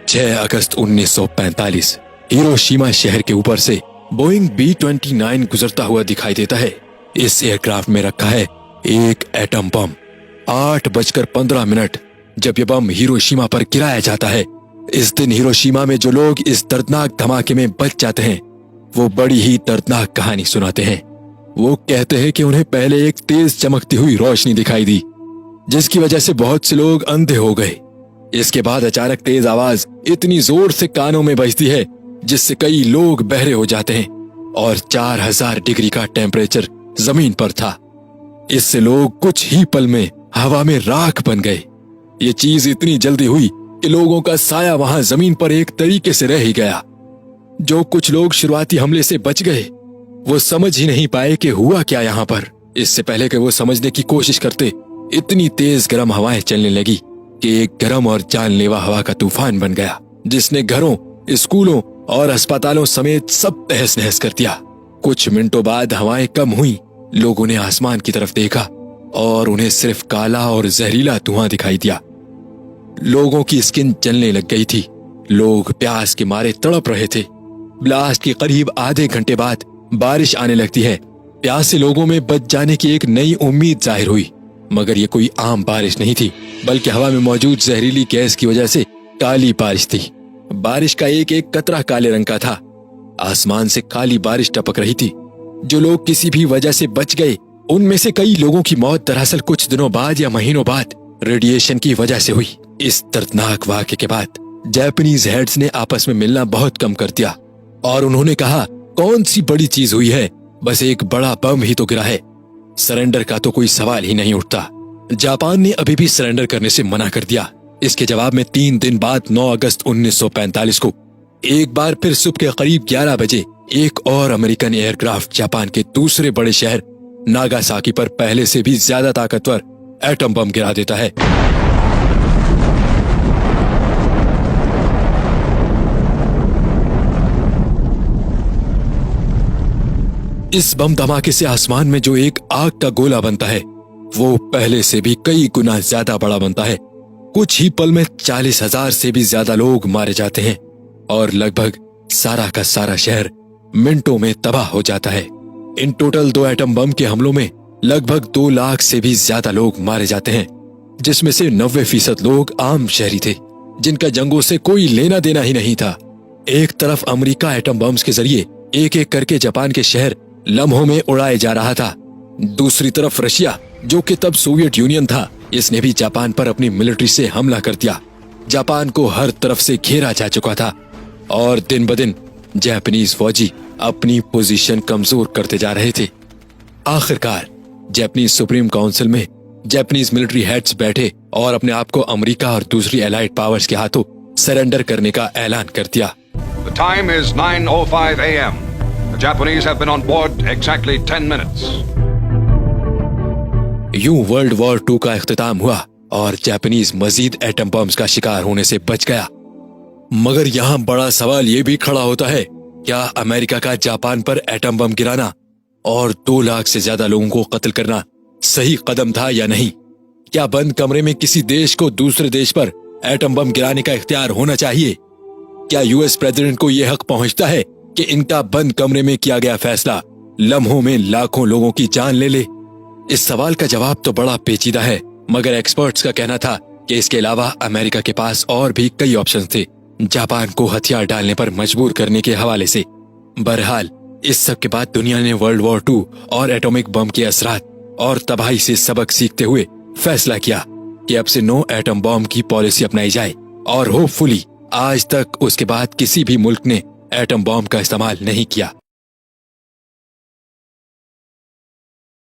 6 अगस्त 1945 Hiroshima शहर के ऊपर से बोइंग B-29 गुजरता हुआ दिखाई देता है। इस एयरक्राफ्ट में रखा है एक एटम बम। 8:15 जब यह बम हिरोशिमा पर गिराया जाता है। इस दिन हिरोशिमा में जो लोग इस दर्दनाक धमाके में बच जाते हैं वो बड़ी ही दर्दनाक कहानी सुनाते हैं। वो कहते हैं कि उन्हें पहले एक तेज चमकती हुई रोशनी दिखाई दी जिसकी वजह से बहुत से लोग अंधे हो गए। इसके बाद अचानक तेज आवाज इतनी जोर से कानों में बजती है जिससे कई लोग बहरे हो जाते हैं और 4000 डिग्री का टेम्परेचर जमीन पर था। इससे लोग कुछ ही पल में हवा में राख बन गए। ये चीज इतनी जल्दी हुई कि लोगों का साया वहां जमीन पर एक तरीके से रह ही गया। जो कुछ लोग शुरुआती हमले से बच गए वो समझ ही नहीं पाए कि हुआ क्या यहाँ पर। इससे पहले कि वो समझने की कोशिश करते इतनी तेज गर्म हवाएं चलने लगी कि एक गर्म और जानलेवा हवा का तूफान बन गया जिसने घरों, स्कूलों और अस्पतालों समेत सब तहस नहस कर दिया। कुछ मिनटों बाद हवाएं कम हुई। लोगों ने आसमान की तरफ देखा और उन्हें सिर्फ काला और जहरीला धुआं दिखाई दिया। लोगों की स्किन जलने लग गई थी। लोग प्यास के मारे तड़प रहे थे। ब्लास्ट के करीब आधे घंटे बाद बारिश आने लगती है। प्यासे लोगों में बच जाने की एक नई उम्मीद जाहिर हुई, मगर ये कोई आम बारिश नहीं थी बल्कि हवा में मौजूद जहरीली गैस की वजह से काली बारिश थी। बारिश का एक एक कतरा काले रंग का था। आसमान से काली बारिश टपक रही थी। जो लोग किसी भी वजह से बच गए उनमें से कई लोगों की मौत दरअसल कुछ दिनों बाद या महीनों बाद रेडिएशन की वजह से हुई। इस दर्दनाक वाक़े के बाद जापानीज हेड्स ने आपस में मिलना बहुत कम कर दिया और उन्होंने कहा, कौन सी बड़ी चीज हुई है, बस एक बड़ा बम ही तो गिरा है। सरेंडर का तो कोई सवाल ही नहीं उठता। जापान ने अभी भी सरेंडर करने से मना कर दिया। इसके जवाब में 3 दिन बाद 9 अगस्त 1945 को एक बार फिर सुबह के करीब 11 बजे एक और अमेरिकन एयरक्राफ्ट जापान के दूसरे बड़े शहर नागासाकी पर पहले से भी ज्यादा ताकतवर एटम बम गिरा देता है। इस बम धमाके से आसमान में जो एक आग का गोला बनता है वो पहले से भी कई गुना ज्यादा बड़ा बनता है। कुछ ही पल में 40,000 से भी ज्यादा लोग मारे जाते हैं और लगभग सारा का सारा शहर मिनटों में तबाह हो जाता है। इन टोटल 2 एटम बम के हमलों में लगभग 2 लाख से भी ज्यादा लोग मारे जाते हैं, जिसमें से 90% लोग आम शहरी थे जिनका जंगों से कोई लेना देना ही नहीं था। एक तरफ अमेरिका एटम बम्स के जरिए एक एक करके जापान के शहर लम्हों में उड़ाए जा रहा था। दूसरी तरफ रशिया, जो कि तब सोवियत यूनियन था, इसने भी जापान पर अपनी मिलिट्री से हमला कर दिया। जापान को हर तरफ से घेरा जा चुका था और दिन ब दिन जापानीज फौजी अपनी पोजीशन कमजोर करते जा रहे थे। आखिरकार जापानीज सुप्रीम काउंसिल में जापानीज मिलिट्री हेड्स बैठे और अपने आप को अमेरिका और दूसरी एलाइड पावर्स के हाथों सरेंडर करने का ऐलान कर दिया। The time is 9:05 a.m. The Japanese have been on board exactly 10 minutes. यूं वर्ल्ड वॉर 2 का इख्तिताम हुआ और जापानीज मजीद एटम बम्स का शिकार होने से बच गया। मगर यहाँ बड़ा सवाल ये भी खड़ा होता है, क्या अमेरिका का जापान पर एटम बम गिराना और 2 लाख से ज्यादा लोगों को कत्ल करना सही कदम था या नहीं? क्या बंद कमरे में किसी देश को दूसरे देश पर एटम बम गिराने का इख्तियार होना चाहिए? क्या यूएस प्रेसिडेंट को यह हक पहुंचता है कि इनका बंद कमरे में किया गया फैसला लम्हों में लाखों लोगों की जान ले ले? इस सवाल का जवाब तो बड़ा पेचीदा है, मगर एक्सपर्ट्स का कहना था कि इसके अलावा अमेरिका के पास और भी कई ऑप्शन थे जापान को हथियार डालने पर मजबूर करने के हवाले से। बहरहाल इस सब के बाद दुनिया ने वर्ल्ड वॉर 2 और एटॉमिक बम के असरात और तबाही से सबक सीखते हुए फैसला किया कि अब से नो एटम बम की पॉलिसी अपनाई जाए और होपफुली आज तक उसके बाद किसी भी मुल्क ने एटम बम का इस्तेमाल नहीं किया।